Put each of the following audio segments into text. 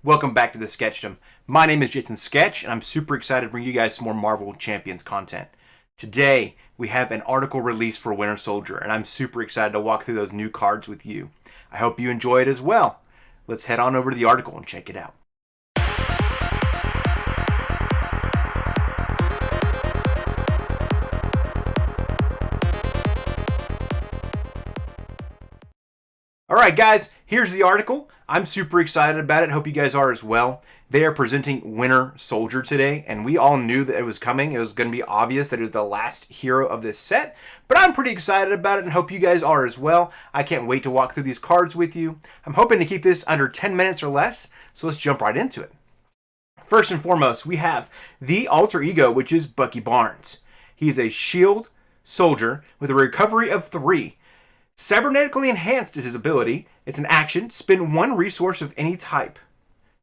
Welcome back to the Sketchdom. My name is Jason Sketch, and I'm super excited to bring you guys some more Marvel Champions content. Today, we have an article release for Winter Soldier, and I'm super excited to walk through those new cards with you. I hope you enjoy it as well. Let's head on over to the article and check it out. Alright guys, here's the article. I'm super excited about it. Hope you guys are as well. They are presenting Winter Soldier today, and we all knew that it was coming. It was going to be obvious that it was the last hero of this set, but I'm pretty excited about it and hope you guys are as well. I can't wait to walk through these cards with you. I'm hoping to keep this under 10 minutes or less, so let's jump right into it. First and foremost, we have the alter ego, which is Bucky Barnes. He's a shield soldier with a recovery of 3. Cybernetically enhanced is his ability. It's an action. Spend 1 resource of any type.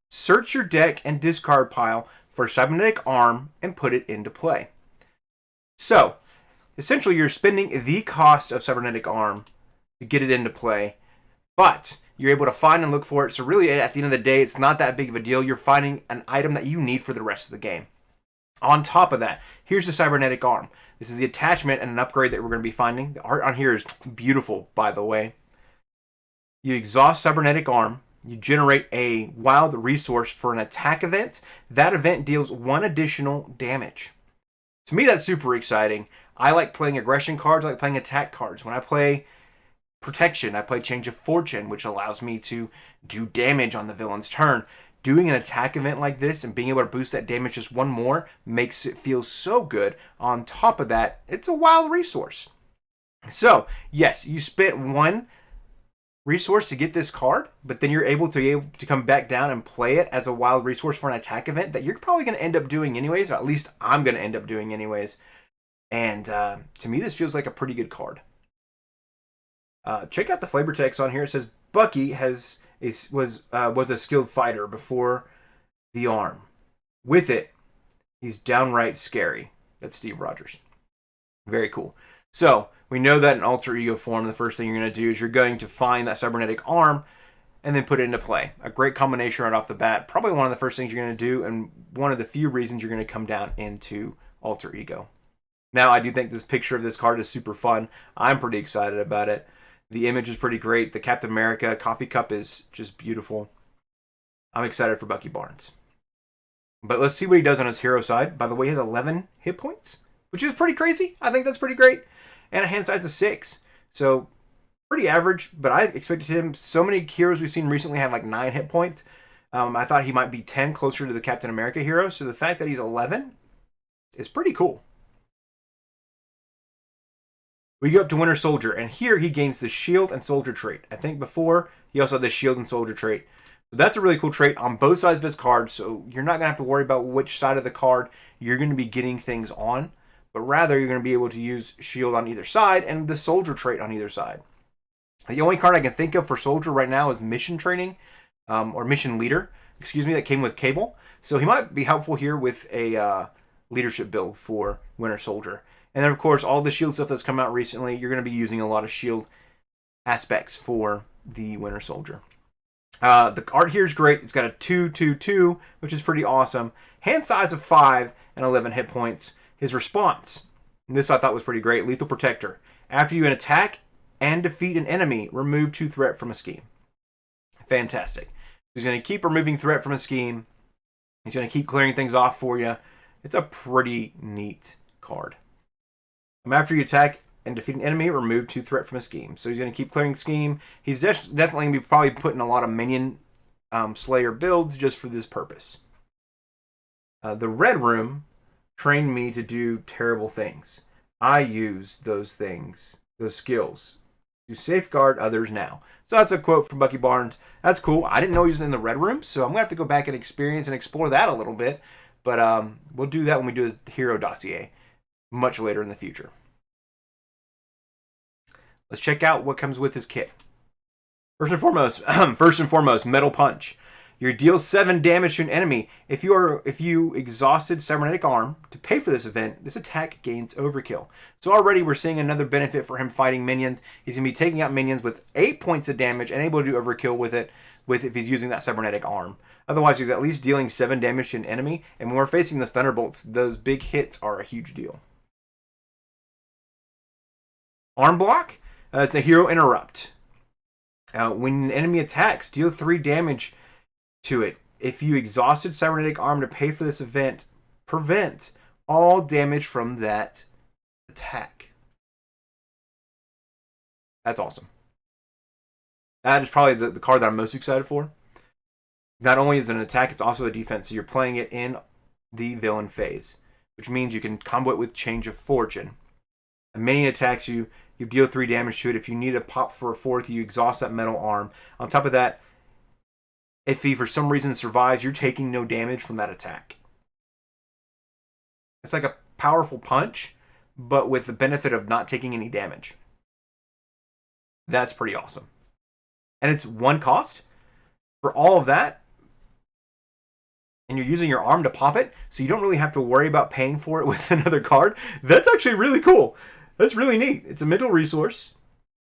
Search your deck and discard pile for cybernetic arm and put it into play. So, essentially you're spending the cost of cybernetic arm to get it into play, but you're able to find and look for it. So really at the end of the day, it's not that big of a deal. You're finding an item that you need for the rest of the game. On top of that, here's the cybernetic arm. This is the attachment and an upgrade that we're going to be finding. The art on here is beautiful, by the way. You exhaust cybernetic arm. You generate a wild resource for an attack event. That event deals 1 additional damage. To me, that's super exciting. I like playing aggression cards. I like playing attack cards. When I play protection, I play Change of Fortune, which allows me to do damage on the villain's turn. Doing an attack event like this and being able to boost that damage just 1 more makes it feel so good. On top of that, it's a wild resource. So, yes, you spent 1 resource to get this card, but then you're able to come back down and play it as a wild resource for an attack event that you're probably going to end up doing anyways, or at least I'm going to end up doing anyways. And to me, this feels like a pretty good card. Check out the flavor text on here. It says Bucky was a skilled fighter before the arm. With it, he's downright scary. That's Steve Rogers. Very cool. So, we know that in alter ego form, the first thing you're going to do is you're going to find that cybernetic arm and then put it into play. A great combination right off the bat. Probably one of the first things you're going to do and one of the few reasons you're going to come down into alter ego. Now, I do think this picture of this card is super fun. I'm pretty excited about it. The image is pretty great. The Captain America coffee cup is just beautiful. I'm excited for Bucky Barnes. But let's see what he does on his hero side. By the way, he has 11 hit points, which is pretty crazy. I think that's pretty great. And a hand size of 6. So, pretty average, but I expected him. So many heroes we've seen recently have like 9 hit points. I thought he might be 10, closer to the Captain America hero. So the fact that he's 11 is pretty cool. We go up to Winter Soldier, and here he gains the Shield and Soldier trait. I think before, he also had the Shield and Soldier trait. So that's a really cool trait on both sides of his card, so you're not going to have to worry about which side of the card you're going to be getting things on, but rather you're going to be able to use Shield on either side and the Soldier trait on either side. The only card I can think of for Soldier right now is Mission Training, or Mission Leader, that came with Cable. So he might be helpful here with a leadership build for Winter Soldier. And then, of course, all the shield stuff that's come out recently, you're going to be using a lot of shield aspects for the Winter Soldier. The art here is great. It's got a 2/2/2, which is pretty awesome. Hand size of 5 and 11 hit points. His response, and this I thought was pretty great, Lethal Protector. After you attack and defeat an enemy, remove 2 threat from a scheme. Fantastic. He's going to keep removing threat from a scheme. He's going to keep clearing things off for you. It's a pretty neat card. After you attack and defeat an enemy, remove 2 threat from a scheme. So he's going to keep clearing scheme. He's definitely going to be probably putting a lot of minion slayer builds just for this purpose. The Red Room trained me to do terrible things. I use those things, those skills, to safeguard others now. So that's a quote from Bucky Barnes. That's cool. I didn't know he was in the Red Room, so I'm going to have to go back and experience and explore that a little bit. But we'll do that when we do his hero dossier much later in the future. Let's check out what comes with his kit. First and foremost, Metal Punch. You deal 7 damage to an enemy. If you exhausted Cybernetic Arm to pay for this event, this attack gains Overkill. So already we're seeing another benefit for him fighting minions. He's going to be taking out minions with 8 points of damage and able to do Overkill with it if he's using that Cybernetic Arm. Otherwise, he's at least dealing 7 damage to an enemy. And when we're facing those Thunderbolts, those big hits are a huge deal. Arm block. It's a hero interrupt. When an enemy attacks, deal 3 damage to it. If you exhausted cybernetic arm to pay for this event, prevent all damage from that attack. That's awesome. That is probably the card that I'm most excited for. Not only is it an attack, it's also a defense. So you're playing it in the villain phase, which means you can combo it with Change of Fortune. A minion attacks you, you deal 3 damage to it. If you need a pop for a 4th, you exhaust that metal arm. On top of that, if he for some reason survives, you're taking no damage from that attack. It's like a powerful punch, but with the benefit of not taking any damage. That's pretty awesome. And it's 1 cost for all of that. And you're using your arm to pop it, so you don't really have to worry about paying for it with another card. That's actually really cool. That's really neat. It's a mental resource.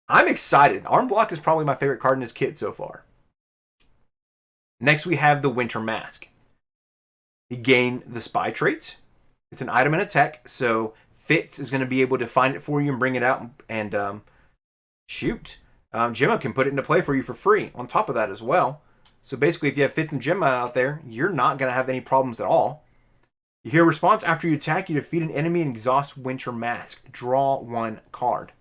I'm excited. Arm block is probably my favorite card in this kit so far. Next, we have the Winter Mask. You gain the Spy trait. It's an item in attack, so Fitz is going to be able to find it for you and bring it out and shoot. Gemma can put it into play for you for free on top of that as well. So basically, if you have Fitz and Gemma out there, you're not going to have any problems at all. You hear a response after you attack, you defeat an enemy and exhaust Winter Mask. Draw 1 card.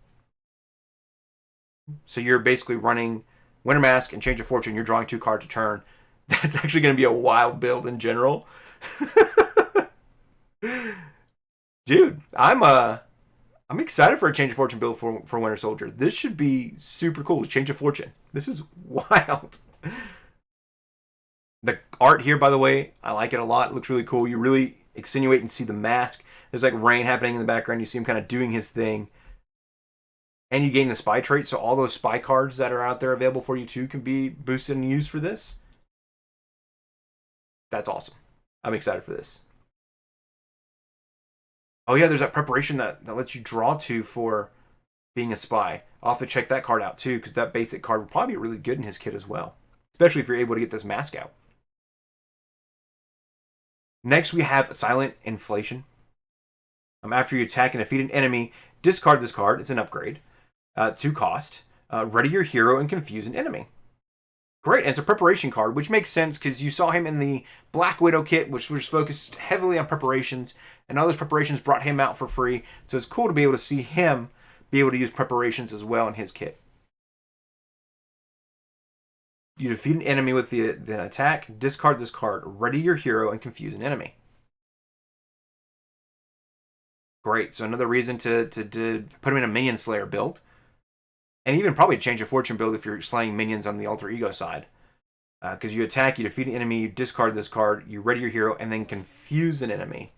So you're basically running Winter Mask and Change of Fortune. You're drawing 2 cards a turn. That's actually going to be a wild build in general. Dude, I'm excited for a Change of Fortune build for Winter Soldier. This should be super cool. Change of Fortune. This is wild. The art here, by the way, I like it a lot. It looks really cool. You really extenuate and see the mask. There's like rain happening in the background. You see him kind of doing his thing. And you gain the Spy trait, so all those spy cards that are out there available for you too can be boosted and used for this. That's awesome. I'm excited for this. Oh yeah, there's that preparation that lets you draw 2 for being a spy. I'll have to check that card out too, because that basic card would probably be really good in his kit as well. Especially if you're able to get this mask out. Next, we have Silent Inflation. After you attack and defeat an enemy, discard this card. It's an upgrade. 2 cost. Ready your hero and confuse an enemy. Great, and it's a preparation card, which makes sense because you saw him in the Black Widow kit, which was focused heavily on preparations, and all those preparations brought him out for free. So it's cool to be able to see him be able to use preparations as well in his kit. You defeat an enemy with the attack, discard this card, ready your hero, and confuse an enemy. Great, so another reason to put him in a Minion Slayer build. And even probably Change of Fortune build if you're slaying minions on the alter ego side. Because you attack, you defeat an enemy, you discard this card, you ready your hero, and then confuse an enemy.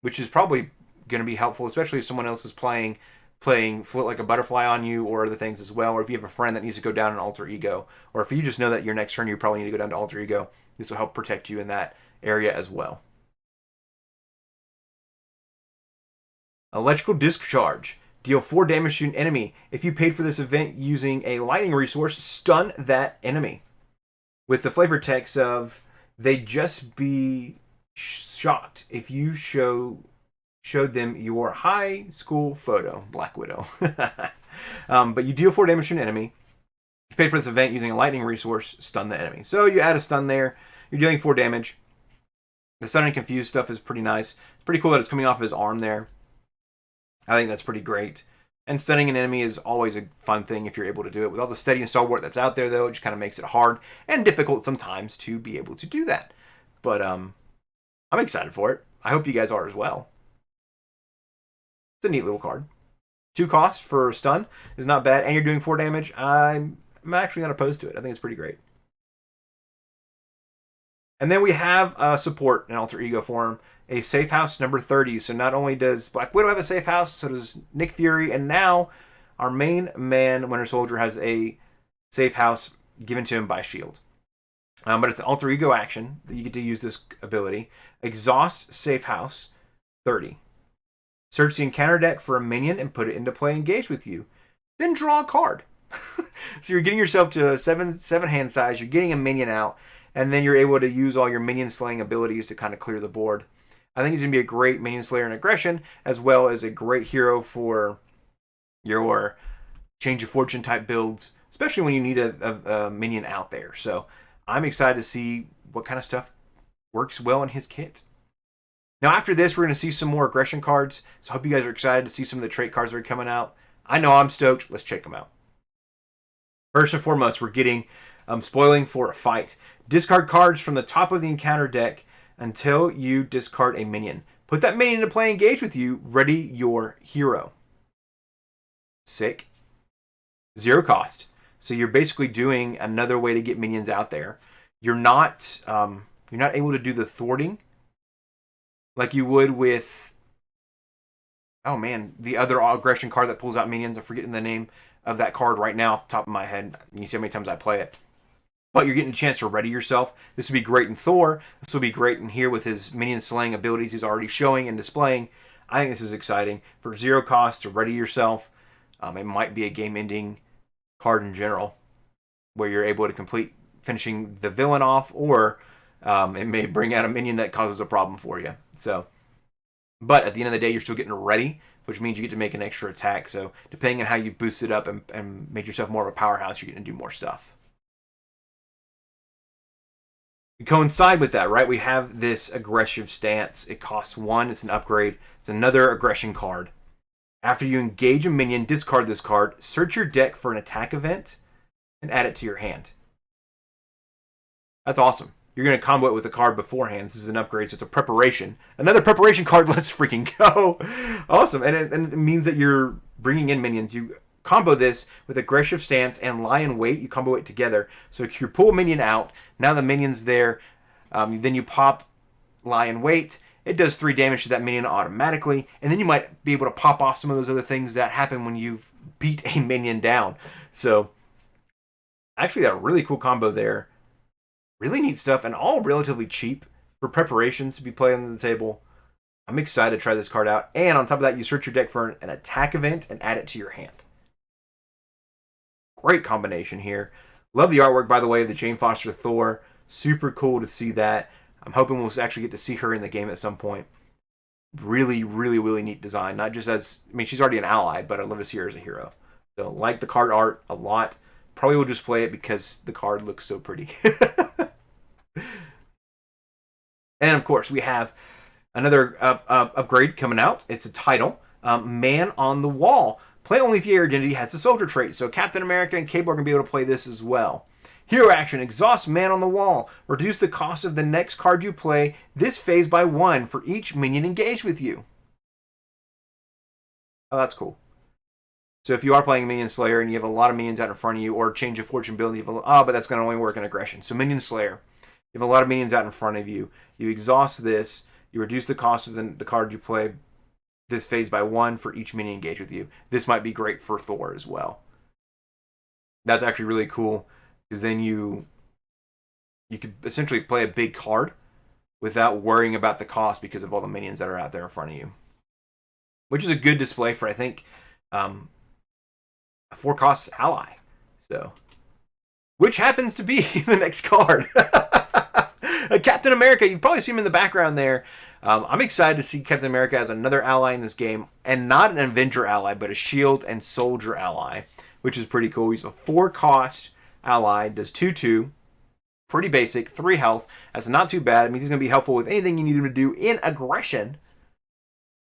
Which is probably going to be helpful, especially if someone else is playing Float Like a Butterfly on you or other things as well, or if you have a friend that needs to go down an alter ego, or if you just know that your next turn you probably need to go down to alter ego, this will help protect you in that area as well. Electrical Discharge. Deal 4 damage to an enemy. If you paid for this event using a lightning resource, stun that enemy. With the flavor text of, they just be shocked if you showed them your high school photo, Black Widow. But you deal 4 damage to an enemy. If you pay for this event using a lightning resource, stun the enemy. So you add a stun there. You're dealing 4 damage. The stun and confuse stuff is pretty nice. It's pretty cool that it's coming off his arm there. I think that's pretty great. And stunning an enemy is always a fun thing if you're able to do it. With all the steady and stalwart that's out there, though, it just kind of makes it hard and difficult sometimes to be able to do that. But I'm excited for it. I hope you guys are as well. It's a neat little card. 2 costs for stun is not bad, and you're doing 4 damage. I'm actually not opposed to it. I think it's pretty great. And then we have support in alter ego form. A safe house number 30. So not only does Black Widow have a safe house, so does Nick Fury, and now our main man, Winter Soldier, has a safe house given to him by S.H.I.E.L.D. But it's an alter ego action that you get to use this ability. Exhaust safe house 30. Search the encounter deck for a minion and put it into play engaged with you. Then draw a card. So you're getting yourself to a 7 hand size. You're getting a minion out. and then you're able to use all your minion slaying abilities to kind of clear the board. I think he's going to be a great minion slayer in aggression, as well as a great hero for your change of fortune type builds, especially when you need a minion out there. So I'm excited to see what kind of stuff works well in his kit. Now after this, we're going to see some more aggression cards. So I hope you guys are excited to see some of the trait cards that are coming out. I know I'm stoked. Let's check them out. First and foremost, we're getting Spoiling for a Fight. Discard cards from the top of the encounter deck until you discard a minion. Put that minion into play, engage with you, ready your hero. Sick. 0 cost. So you're basically doing another way to get minions out there. You're not able to do the thwarting like you would with, oh man, the other aggression card that pulls out minions. I'm forgetting the name of that card right now off the top of my head. You see how many times I play it. But you're getting a chance to ready yourself. This would be great in Thor. This will be great in here with his minion slaying abilities he's already showing and displaying. I think this is exciting. For 0 cost to ready yourself, it might be a game-ending card in general, where you're able to complete finishing the villain off, or it may bring out a minion that causes a problem for you. So, but at the end of the day, you're still getting ready, which means you get to make an extra attack. So depending on how you boost it up and made yourself more of a powerhouse, you're going to do more stuff. To coincide with that, right, we have this aggressive stance. It costs 1. It's an upgrade. It's another aggression card. After you engage a minion, discard this card, search your deck for an attack event, and add it to your hand. That's awesome. You're going to combo it with a card beforehand. This is an upgrade, so it's a preparation. Another preparation card, let's freaking go. Awesome. And it means that you're bringing in minions. You combo this with aggressive stance and lie in wait. You combo it together. So if you pull a minion out, now the minion's there. Then you pop lie in wait. It does 3 damage to that minion automatically. And then you might be able to pop off some of those other things that happen when you've beat a minion down. So actually got a really cool combo there. Really neat stuff, and all relatively cheap for preparations to be played on the table. I'm excited to try this card out. And on top of that, you search your deck for an attack event and add it to your hand. Great combination here. Love the artwork, by the way, of the Jane Foster Thor. Super cool to see that. I'm hoping we'll actually get to see her in the game at some point. Really, really, really neat design. Not just as, I mean, she's already an ally, but I'd love to see her as a hero. So, like the card art a lot. Probably will just play it because the card looks so pretty. And of course, we have another upgrade coming out. It's a title, Man on the Wall. Play only if your identity has the soldier trait. So Captain America and Cable are going to be able to play this as well. Hero action, exhaust Man on the Wall. Reduce the cost of the next card you play this phase by 1 for each minion engaged with you. Oh, that's cool. So if you are playing Minion Slayer and you have a lot of minions out in front of you, or change of fortune build, but that's going to only work in aggression. So Minion Slayer, you have a lot of minions out in front of you. You exhaust this. You reduce the cost of the card you play this phase by 1 for each minion engaged with you. This might be great for Thor as well. That's actually really cool, because then you could essentially play a big card without worrying about the cost because of all the minions that are out there in front of you. Which is a good display for, I think, a 4-cost ally. So, which happens to be the next card. Captain America, you've probably seen him in the background there. I'm excited to see Captain America as another ally in this game, and not an Avenger ally, but a Shield and Soldier ally, which is pretty cool. He's a 4-cost ally, does 2/2, pretty basic, 3 health. That's not too bad. It means he's going to be helpful with anything you need him to do in aggression.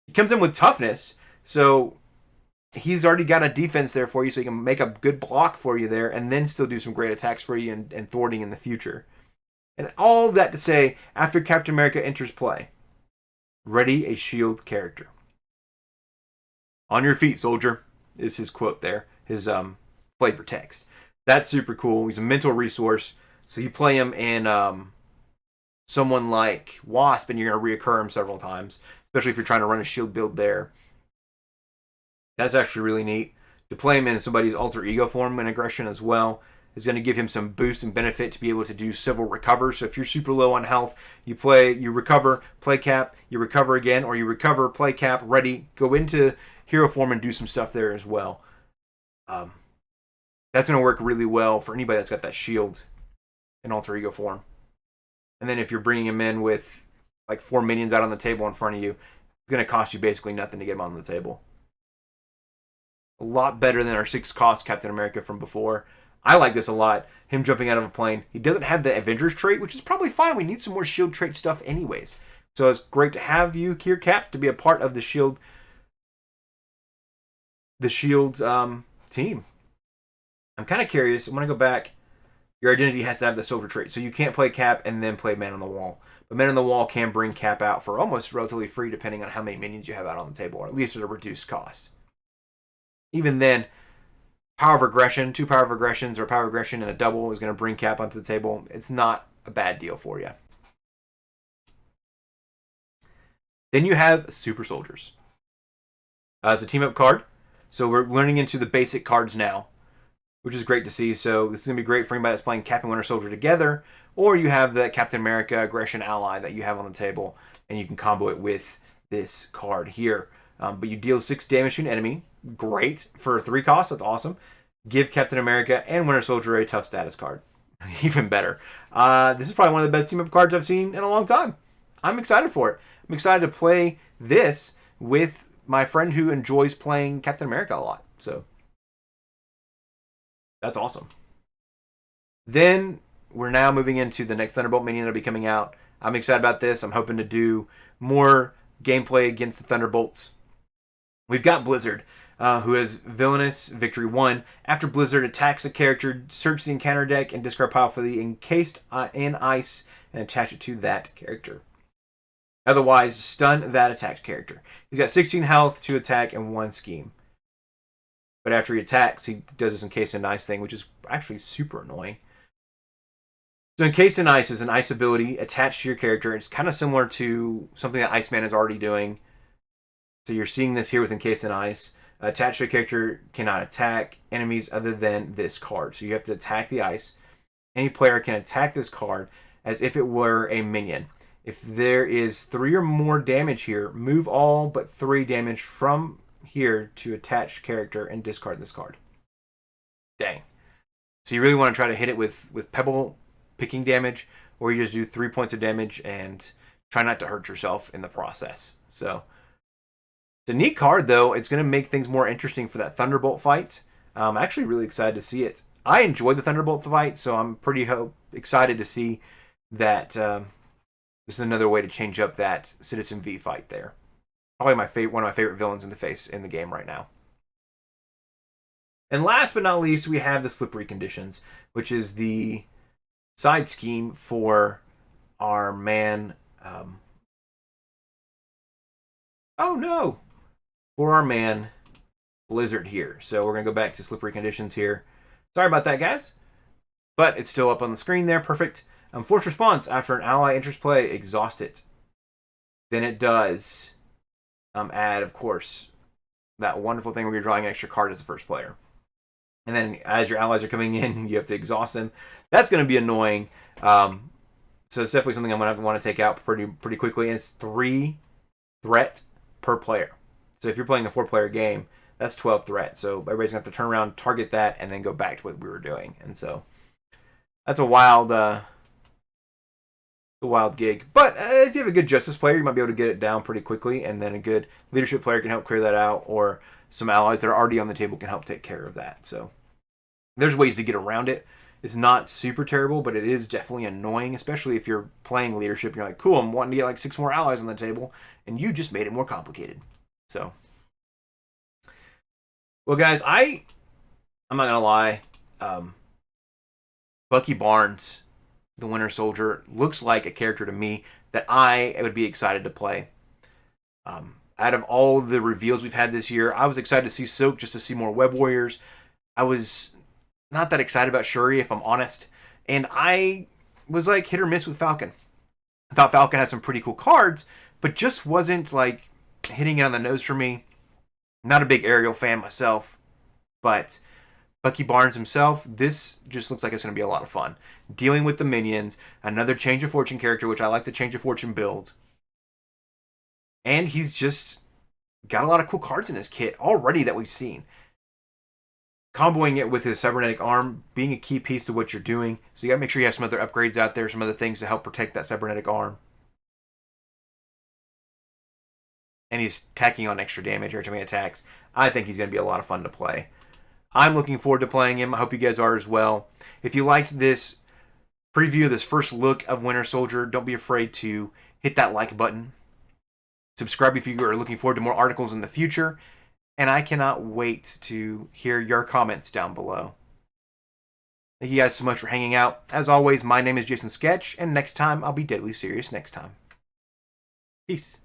He comes in with toughness, so he's already got a defense there for you, so he can make a good block for you there, and then still do some great attacks for you and thwarting in the future. And all of that to say, after Captain America enters play, ready a shield character. On your feet, soldier, is his quote there, his flavor text. That's super cool. He's a mental resource, so you play him in someone like Wasp, and you're going to reoccur him several times, especially if you're trying to run a shield build there. That's actually really neat. To play him in somebody's alter ego form in aggression as well is going to give him some boost and benefit to be able to do several recovers. So if you're super low on health, you recover, play cap, you recover again, or you recover, play cap, ready, go into hero form and do some stuff there as well. That's going to work really well for anybody that's got that shield in alter ego form. And then if you're bringing him in with like 4 minions out on the table in front of you, it's going to cost you basically nothing to get him on the table. A lot better than our 6 cost Captain America from before. I like this a lot. Him jumping out of a plane. He doesn't have the Avengers trait, which is probably fine. We need some more shield trait stuff anyways. So it's great to have you here, Cap, to be a part of the shield team. I'm kind of curious. I want to go back. Your identity has to have the soldier trait. So you can't play Cap and then play Man on the Wall. But Man on the Wall can bring Cap out for almost relatively free depending on how many minions you have out on the table, or at least at a reduced cost. Even then, power of aggression, 2 power of aggressions, or power of aggression and a double is going to bring Cap onto the table. It's not a bad deal for you. Then you have Super Soldiers. It's a team-up card. So we're learning into the basic cards now, which is great to see. So this is going to be great for anybody that's playing Cap and Winter Soldier together, or you have the Captain America Aggression Ally that you have on the table, and you can combo it with this card here. But you deal 6 damage to an enemy. Great. For 3 costs, that's awesome. Give Captain America and Winter Soldier a tough status card. Even better. This is probably one of the best team-up cards I've seen in a long time. I'm excited for it. I'm excited to play this with my friend who enjoys playing Captain America a lot. So that's awesome. Then we're now moving into the next Thunderbolt Minion that'll be coming out. I'm excited about this. I'm hoping to do more gameplay against the Thunderbolts. We've got Blizzard, who has Villainous Victory 1. After Blizzard attacks a character, search the encounter deck and discard pile for the encased in ice and attach it to that character. Otherwise, stun that attacked character. He's got 16 health, 2 attack, and 1 scheme. But after he attacks, he does this encased in ice thing, which is actually super annoying. So encased in ice is an ice ability attached to your character. It's kind of similar to something that Iceman is already doing. So you're seeing this here with encased in ice. Attached to a character cannot attack enemies other than this card. So you have to attack the ice. Any player can attack this card as if it were a minion. If there is 3 or more damage here, move all but 3 damage from here to attached character and discard this card. Dang. So you really want to try to hit it with pebble picking damage, or you just do 3 points of damage and try not to hurt yourself in the process. So it's a neat card, though. It's going to make things more interesting for that Thunderbolt fight. I'm actually really excited to see it. I enjoyed the Thunderbolt fight, so I'm pretty excited to see that this is another way to change up that Citizen V fight there. Probably one of my favorite villains in the game right now. And last but not least, we have the Slippery Conditions, which is the side scheme for our man. For our man Blizzard here. So we're going to go back to Slippery Conditions here. Sorry about that, guys. But it's still up on the screen there. Perfect. Forced response. After an ally enters play, exhaust it. Then it does add, of course, that wonderful thing where you're drawing an extra card as the first player. And then as your allies are coming in, you have to exhaust them. That's going to be annoying. So it's definitely something I'm going to want to take out pretty quickly. And it's 3 threat per player. So if you're playing a 4-player game, that's 12 threat. So everybody's going to have to turn around, target that, and then go back to what we were doing. And so that's a wild gig. But if you have a good Justice player, you might be able to get it down pretty quickly. And then a good Leadership player can help clear that out. Or some allies that are already on the table can help take care of that. So there's ways to get around it. It's not super terrible, but it is definitely annoying, especially if you're playing Leadership. You're like, cool, I'm wanting to get like 6 more allies on the table. And you just made it more complicated. So, well, guys, I'm not gonna lie. Bucky Barnes, the Winter Soldier, looks like a character to me that I would be excited to play. Out of all the reveals we've had this year, I was excited to see Silk just to see more Web Warriors. I was not that excited about Shuri, if I'm honest, and I was like hit or miss with Falcon. I thought Falcon had some pretty cool cards, but just wasn't like hitting it on the nose for me. Not a big Ariel fan myself, but Bucky Barnes himself, this just looks like it's going to be a lot of fun. Dealing with the minions, another Change of Fortune character, which I like the Change of Fortune build. And he's just got a lot of cool cards in his kit already that we've seen. comboing it with his cybernetic arm being a key piece to what you're doing. So you got to make sure you have some other upgrades out there, some other things to help protect that cybernetic arm. And he's tacking on extra damage every time he attacks. I think he's going to be a lot of fun to play. I'm looking forward to playing him. I hope you guys are as well. If you liked this preview, this first look of Winter Soldier, don't be afraid to hit that like button. Subscribe if you are looking forward to more articles in the future. And I cannot wait to hear your comments down below. Thank you guys so much for hanging out. As always, my name is Jason Sketch, and next time I'll be deadly serious next time. Peace.